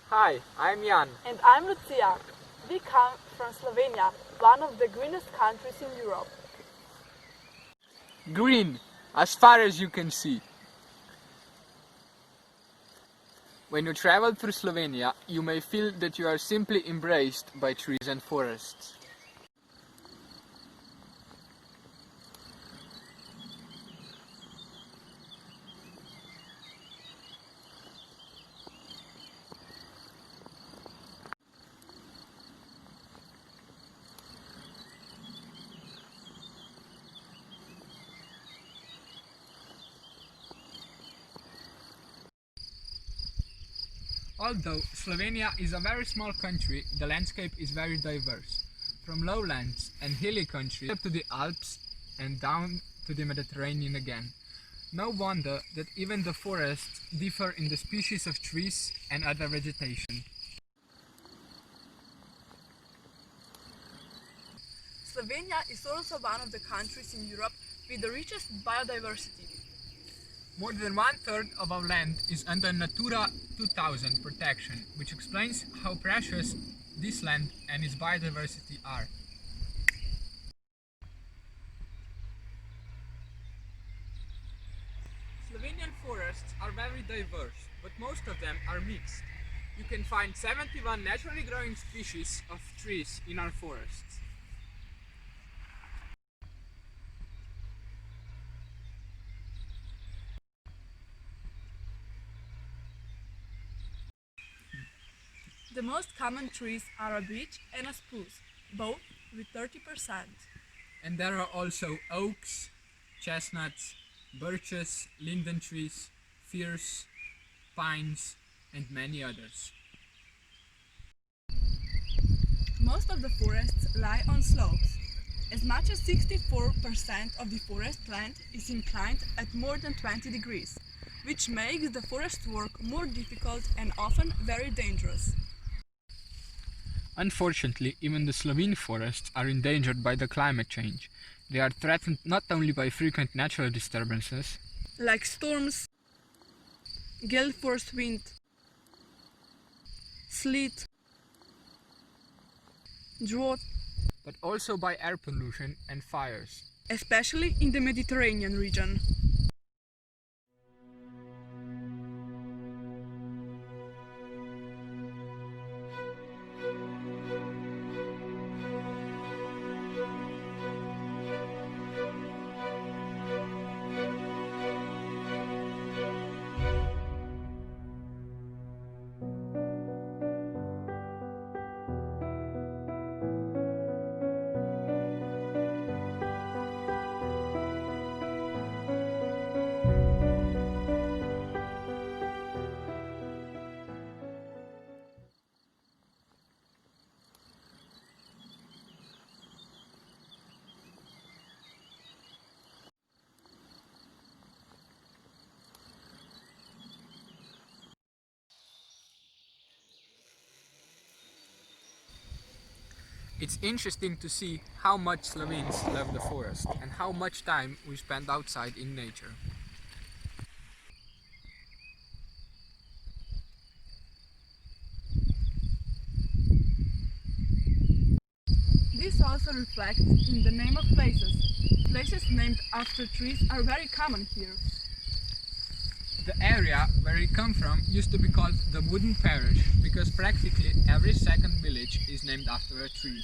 Hi, I'm Jan. And I'm Lucia. We come from Slovenia, one of the greenest countries in Europe. Green, as far as you can see. When you travel through Slovenia, you may feel that you are simply embraced by trees and forests. Although Slovenia is a very small country, the landscape is very diverse. From lowlands and hilly country up to the Alps and down to the Mediterranean again. No wonder that even the forests differ in the species of trees and other vegetation. Slovenia is also one of the countries in Europe with the richest biodiversity. More than one-third of our land is under Natura 2000 protection, which explains how precious this land and its biodiversity are. Slovenian forests are very diverse, but most of them are mixed. You can find 71 naturally growing species of trees in our forests. The most common trees are a beech and a spruce, both with 30%. And there are also oaks, chestnuts, birches, linden trees, firs, pines, and many others. Most of the forests lie on slopes. As much as 64% of the forest land is inclined at more than 20 degrees, which makes the forest work more difficult and often very dangerous. Unfortunately, even the Slovene forests are endangered by the climate change. They are threatened not only by frequent natural disturbances, like storms, gale force wind, sleet, drought, but also by air pollution and fires. especially in the Mediterranean region. It's interesting to see how much Slovenes love the forest and how much time we spend outside in nature. This also reflects in the name of places. Places named after trees are very common here. The area where we come from used to be called the Wooden Parish because practically every second village is named after a tree.